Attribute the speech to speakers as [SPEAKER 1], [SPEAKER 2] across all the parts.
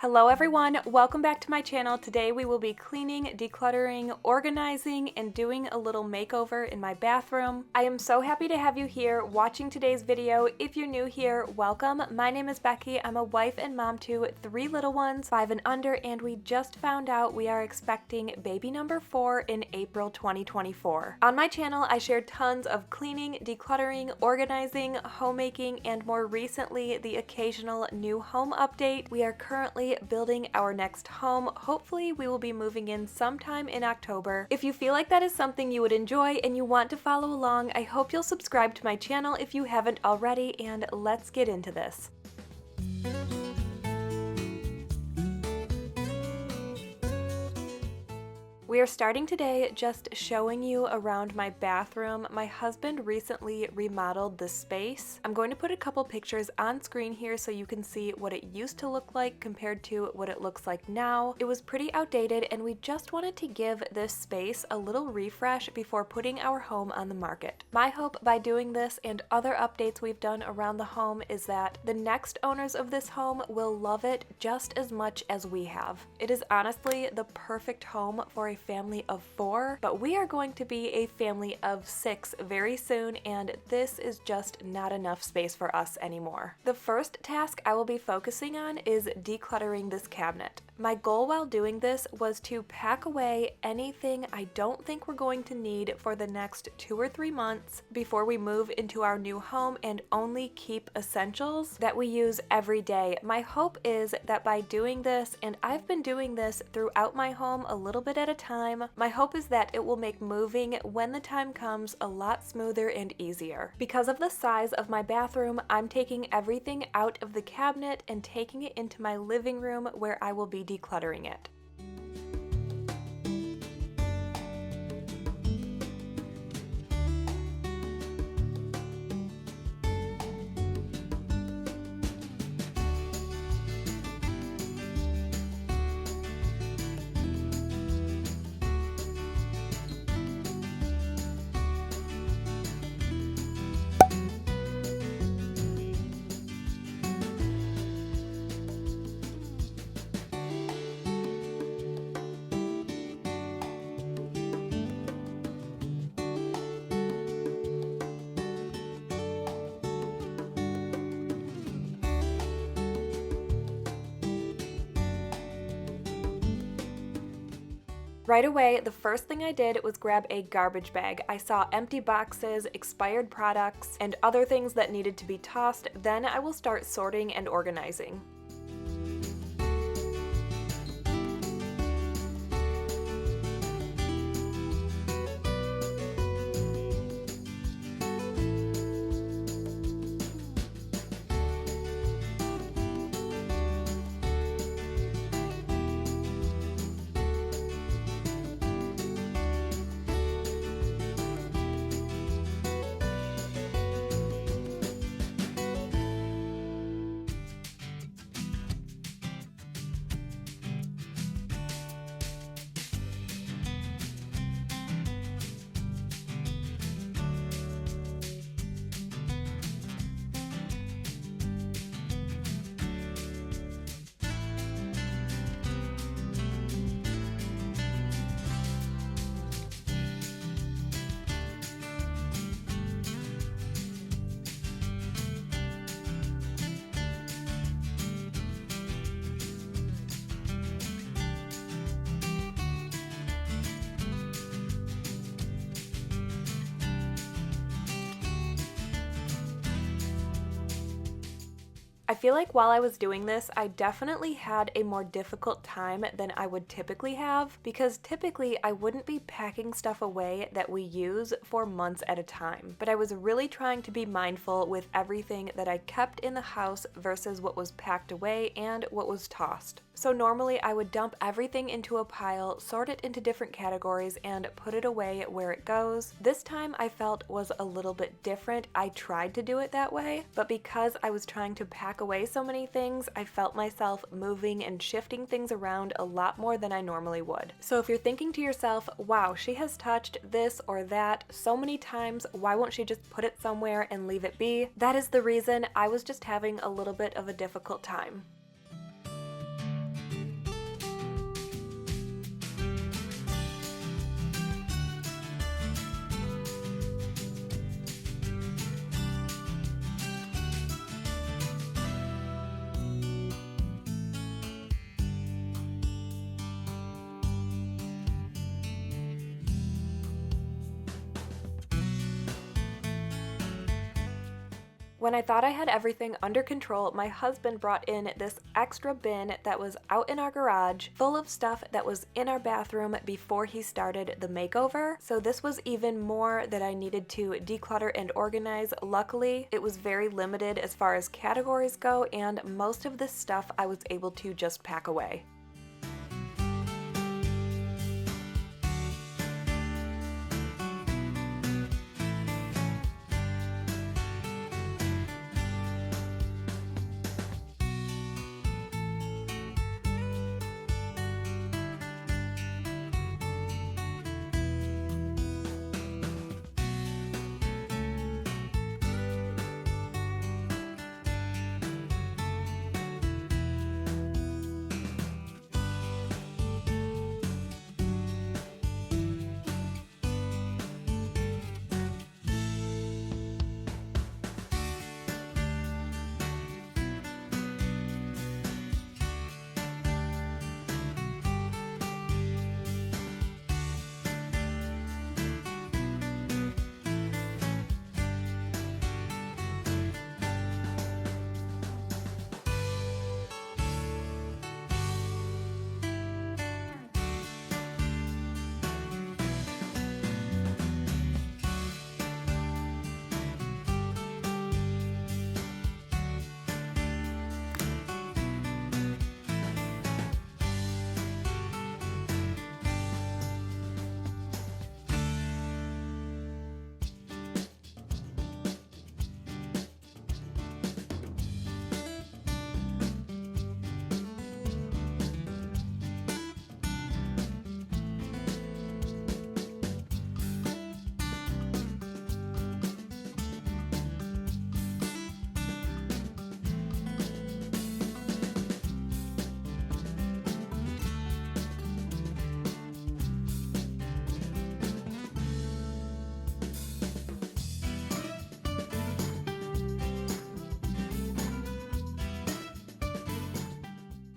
[SPEAKER 1] Hello everyone, welcome back to my channel. Today we will be cleaning, decluttering, organizing, and doing a little makeover in my bathroom. I am so happy to have you here watching today's video. If you're new here, welcome. My name is Becky. I'm a wife and mom to 3 little ones, 5 and under, and we just found out we are expecting baby number 4 in April 2024. On my channel, I share tons of cleaning, decluttering, organizing, homemaking, and more recently, the occasional new home update. We are currently building our next home. Hopefully we will be moving in sometime in October. If you feel like that is something you would enjoy and you want to follow along, I hope you'll subscribe to my channel if you haven't already, and let's get into this. We are starting today just showing you around my bathroom. My husband recently remodeled the space. I'm going to put a couple pictures on screen here so you can see what it used to look like compared to what it looks like now. It was pretty outdated and we just wanted to give this space a little refresh before putting our home on the market. My hope by doing this and other updates we've done around the home is that the next owners of this home will love it just as much as we have. It is honestly the perfect home for a family of 4, but we are going to be a family of 6 very soon, and this is just not enough space for us anymore. The first task I will be focusing on is decluttering this cabinet. My goal while doing this was to pack away anything I don't think we're going to need for the next 2 or 3 months before we move into our new home, and only keep essentials that we use every day. My hope is that by doing this, and I've been doing this throughout my home a little bit at a time, my hope is that it will make moving when the time comes a lot smoother and easier. Because of the size of my bathroom, I'm taking everything out of the cabinet and taking it into my living room where I will be decluttering it. Right away, the first thing I did was grab a garbage bag. I saw empty boxes, expired products, and other things that needed to be tossed. Then I will start sorting and organizing. I feel like while I was doing this, I definitely had a more difficult time than I would typically have, because typically I wouldn't be packing stuff away that we use for months at a time. But I was really trying to be mindful with everything that I kept in the house versus what was packed away and what was tossed. So normally I would dump everything into a pile, sort it into different categories, and put it away where it goes. This time I felt was a little bit different. I tried to do it that way, but because I was trying to pack away so many things, I felt myself moving and shifting things around a lot more than I normally would. So if you're thinking to yourself, wow, she has touched this or that so many times, why won't she just put it somewhere and leave it be? That is the reason. I was just having a little bit of a difficult time. When I thought I had everything under control, my husband brought in this extra bin that was out in our garage, full of stuff that was in our bathroom before he started the makeover. So this was even more that I needed to declutter and organize. Luckily, it was very limited as far as categories go, and most of this stuff I was able to just pack away.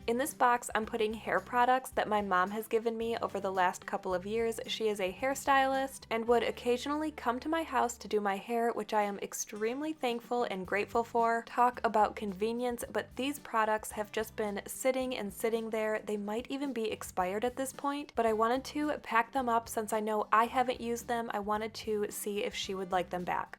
[SPEAKER 1] In this box, I'm putting hair products that my mom has given me over the last couple of years. She is a hairstylist and would occasionally come to my house to do my hair, which I am extremely thankful and grateful for. Talk about convenience, but these products have just been sitting and sitting there. They might even be expired at this point, but I wanted to pack them up since I know I haven't used them. I wanted to see if she would like them back.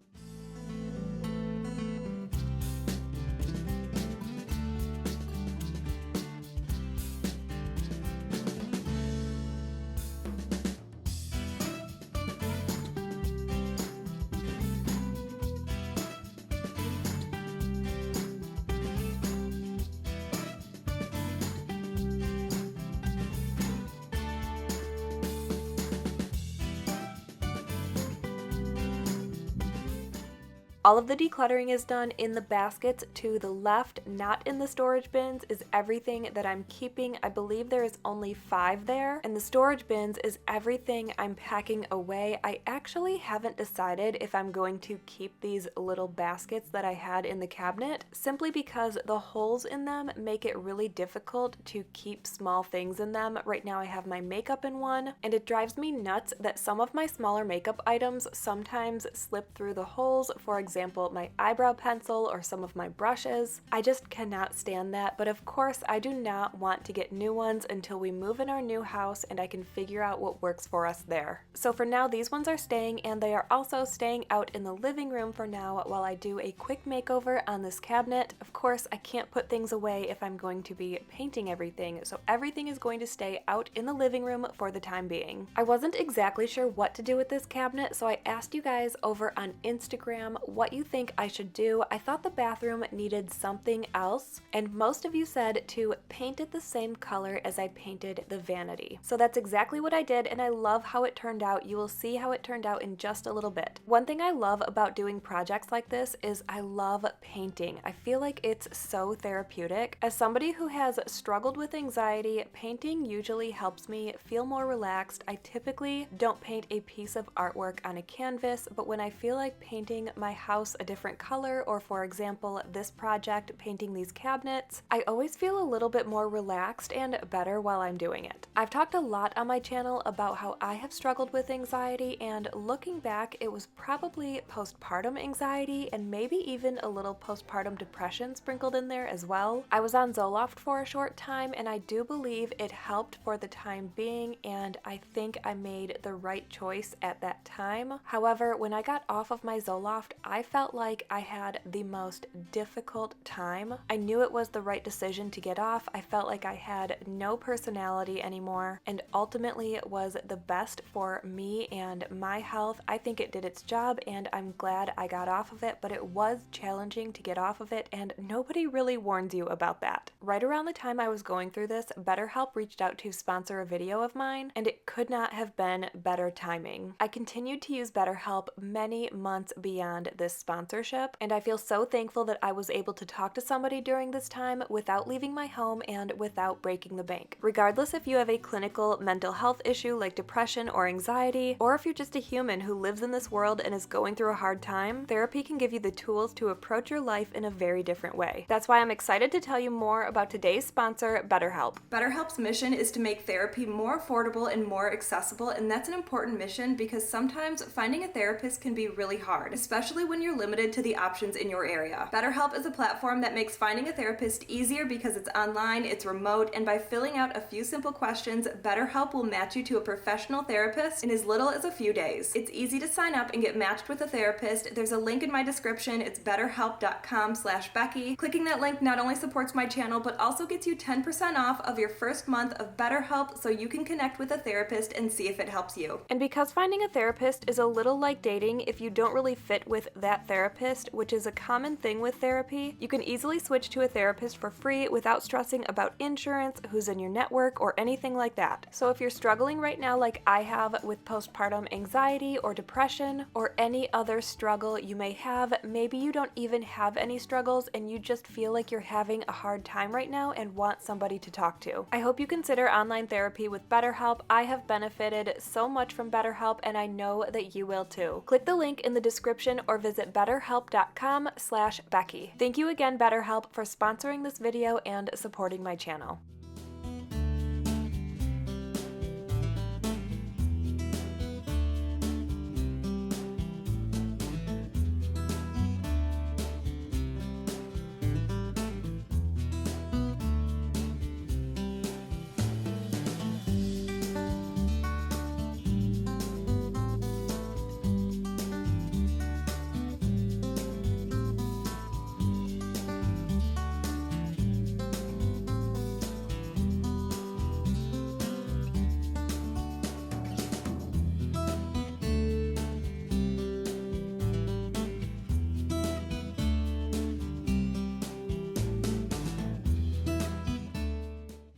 [SPEAKER 1] All of the decluttering is done in the baskets to the left, not in the storage bins, is everything that I'm keeping. I believe there is only 5 there, and the storage bins is everything I'm packing away. I actually haven't decided if I'm going to keep these little baskets that I had in the cabinet, simply because the holes in them make it really difficult to keep small things in them. Right now I have my makeup in one, and it drives me nuts that some of my smaller makeup items sometimes slip through the holes. For example, my eyebrow pencil or some of my brushes. I just cannot stand that, but of course I do not want to get new ones until we move in our new house and I can figure out what works for us there. So for now, these ones are staying, and they are also staying out in the living room for now while I do a quick makeover on this cabinet. Of course, I can't put things away if I'm going to be painting everything, so everything is going to stay out in the living room for the time being. I wasn't exactly sure what to do with this cabinet, so I asked you guys over on Instagram what you think I should do. I thought the bathroom needed something else, and most of you said to paint it the same color as I painted the vanity. So that's exactly what I did, and I love how it turned out. You will see how it turned out in just a little bit. One thing I love about doing projects like this is I love painting. I feel like it's so therapeutic. As somebody who has struggled with anxiety, painting usually helps me feel more relaxed. I typically don't paint a piece of artwork on a canvas, but when I feel like painting my house house a different color, or for example, this project, painting these cabinets, I always feel a little bit more relaxed and better while I'm doing it. I've talked a lot on my channel about how I have struggled with anxiety, and looking back, it was probably postpartum anxiety and maybe even a little postpartum depression sprinkled in there as well. I was on Zoloft for a short time, and I do believe it helped for the time being, and I think I made the right choice at that time. However, when I got off of my Zoloft, I felt like I had the most difficult time. I knew it was the right decision to get off. I felt like I had no personality anymore, and ultimately it was the best for me and my health. I think it did its job, and I'm glad I got off of it, but it was challenging to get off of it, and nobody really warns you about that. Right around the time I was going through this, BetterHelp reached out to sponsor a video of mine, and it could not have been better timing. I continued to use BetterHelp many months beyond this sponsorship, and I feel so thankful that I was able to talk to somebody during this time without leaving my home and without breaking the bank. Regardless if you have a clinical mental health issue like depression or anxiety, or if you're just a human who lives in this world and is going through a hard time, therapy can give you the tools to approach your life in a very different way. That's why I'm excited to tell you more about today's sponsor, BetterHelp. BetterHelp's mission is to make therapy more affordable and more accessible, and that's an important mission because sometimes finding a therapist can be really hard, especially when you're limited to the options in your area. BetterHelp is a platform that makes finding a therapist easier because it's online, it's remote, and by filling out a few simple questions, BetterHelp will match you to a professional therapist in as little as a few days. It's easy to sign up and get matched with a therapist. There's a link in my description. It's betterhelp.com/Becky. Clicking that link not only supports my channel, but also gets you 10% off of your first month of BetterHelp so you can connect with a therapist and see if it helps you. And because finding a therapist is a little like dating, if you don't really fit with that therapist, which is a common thing with therapy, you can easily switch to a therapist for free without stressing about insurance, who's in your network, or anything like that. So if you're struggling right now like I have with postpartum anxiety or depression or any other struggle you may have, maybe you don't even have any struggles and you just feel like you're having a hard time right now and want somebody to talk to, I hope you consider online therapy with BetterHelp. I have benefited so much from BetterHelp, and I know that you will too. Click the link in the description or visit betterhelp.com/Becky. Thank you again, BetterHelp, for sponsoring this video and supporting my channel.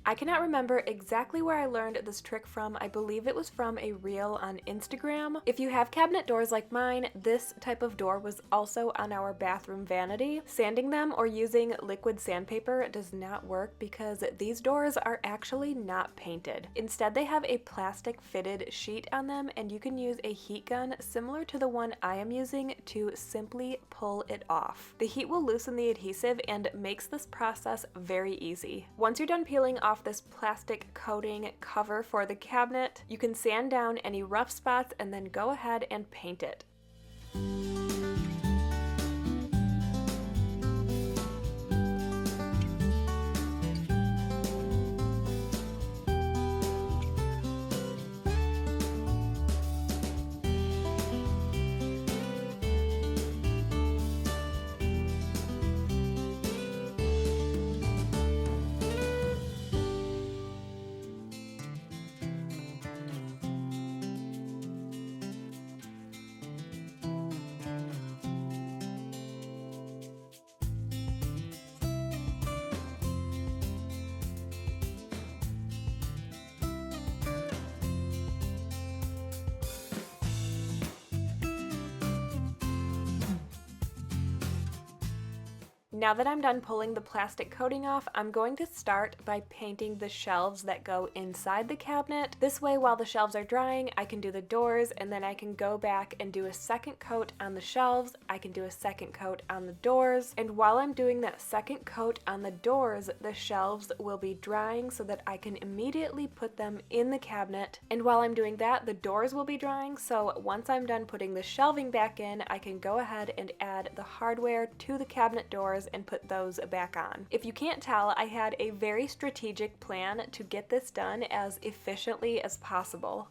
[SPEAKER 1] I cannot remember exactly where I learned this trick from. I believe it was from a reel on Instagram. If you have cabinet doors like mine, this type of door was also on our bathroom vanity. Sanding them or using liquid sandpaper does not work because these doors are actually not painted. Instead, they have a plastic fitted sheet on them, and you can use a heat gun similar to the one I am using to simply pull it off. The heat will loosen the adhesive and makes this process very easy. Once you're done peeling off this plastic coating cover for the cabinet, you can sand down any rough spots and then go ahead and paint it. Now that I'm done pulling the plastic coating off, I'm going to start by painting the shelves that go inside the cabinet. This way, while the shelves are drying, I can do the doors, and then I can go back and do a second coat on the shelves. I can do a second coat on the doors, and while I'm doing that second coat on the doors, the shelves will be drying so that I can immediately put them in the cabinet. And while I'm doing that, the doors will be drying, so once I'm done putting the shelving back in, I can go ahead and add the hardware to the cabinet doors and put those back on. If you can't tell, I had a very strategic plan to get this done as efficiently as possible.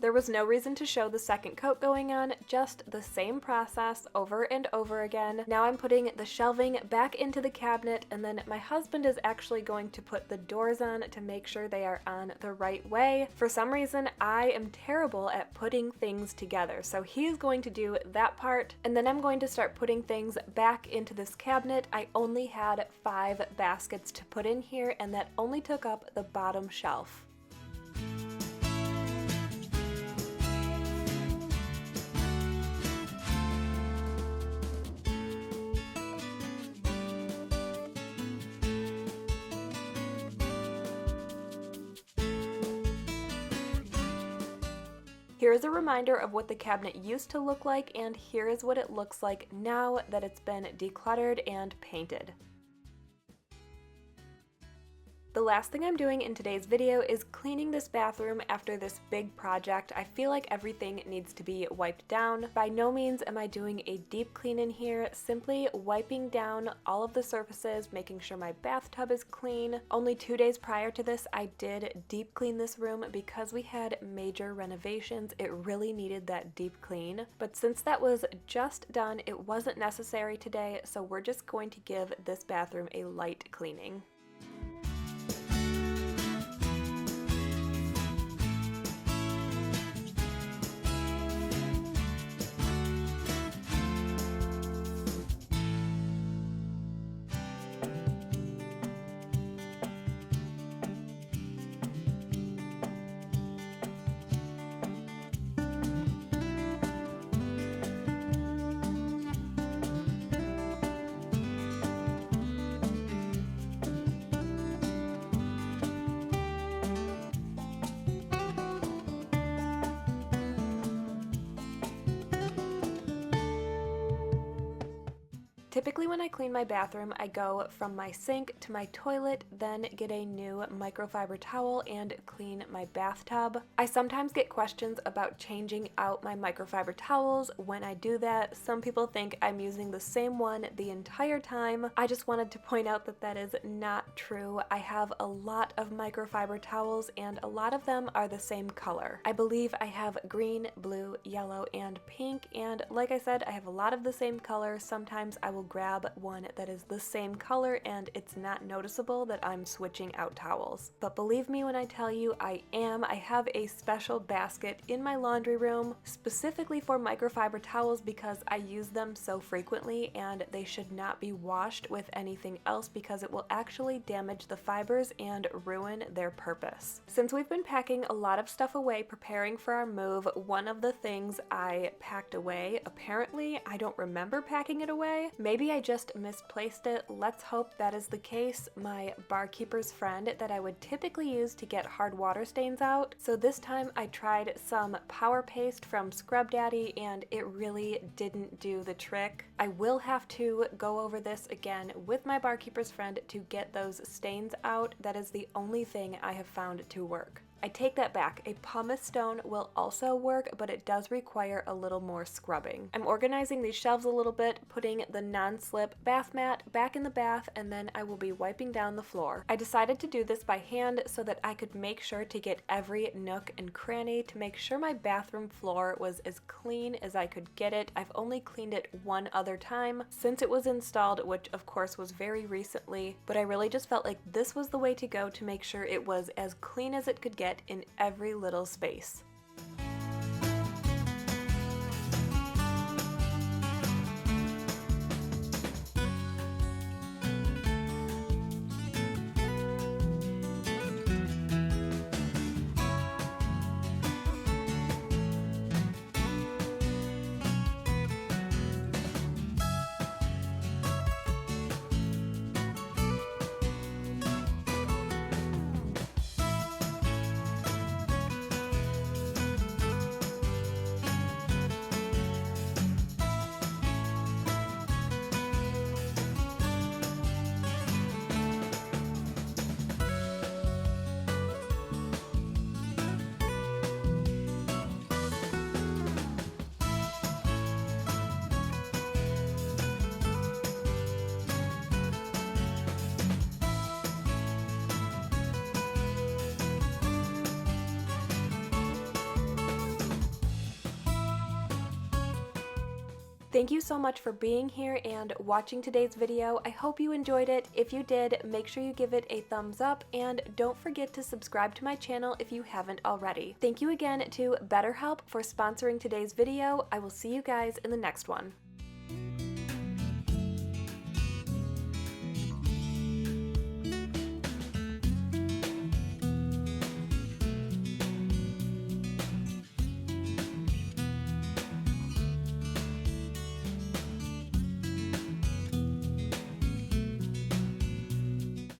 [SPEAKER 1] There was no reason to show the second coat going on, just the same process over and over again. Now I'm putting the shelving back into the cabinet, and then my husband is actually going to put the doors on to make sure they are on the right way. For some reason, I am terrible at putting things together, so he's going to do that part, and then I'm going to start putting things back into this cabinet. I only had 5 baskets to put in here, and that only took up the bottom shelf. Here is a reminder of what the cabinet used to look like, and here is what it looks like now that it's been decluttered and painted. The last thing I'm doing in today's video is cleaning this bathroom after this big project. I feel like everything needs to be wiped down. By no means am I doing a deep clean in here, simply wiping down all of the surfaces, making sure my bathtub is clean. Only 2 days prior to this, I did deep clean this room because we had major renovations. It really needed that deep clean. But since that was just done, it wasn't necessary today, so we're just going to give this bathroom a light cleaning. Typically when I clean my bathroom, I go from my sink to my toilet, then get a new microfiber towel and clean my bathtub. I sometimes get questions about changing out my microfiber towels when I do that. Some people think I'm using the same one the entire time. I just wanted to point out that that is not true. I have a lot of microfiber towels and a lot of them are the same color. I believe I have green, blue, yellow, and pink, and like I said, I have a lot of the same color. Sometimes I will grab one that is the same color and it's not noticeable that I'm switching out towels. But believe me when I tell you I have a special basket in my laundry room specifically for microfiber towels because I use them so frequently, and they should not be washed with anything else because it will actually damage the fibers and ruin their purpose. Since we've been packing a lot of stuff away preparing for our move, one of the things I packed away, apparently I don't remember packing it away. Maybe I just misplaced it. Let's hope that is the case. My barkeeper's friend that I would typically use to get hard water stains out. So this time I tried some Power Paste from Scrub Daddy and it really didn't do the trick. I will have to go over this again with my barkeeper's friend to get those stains out. That is the only thing I have found to work. I take that back. A pumice stone will also work, but it does require a little more scrubbing. I'm organizing these shelves a little bit, putting the non-slip bath mat back in the bath, and then I will be wiping down the floor. I decided to do this by hand so that I could make sure to get every nook and cranny to make sure my bathroom floor was as clean as I could get it. I've only cleaned it one other time since it was installed, which of course was very recently, but I really just felt like this was the way to go to make sure it was as clean as it could get in every little space. Thank you so much for being here and watching today's video. I hope you enjoyed it. If you did, make sure you give it a thumbs up and don't forget to subscribe to my channel if you haven't already. Thank you again to BetterHelp for sponsoring today's video. I will see you guys in the next one.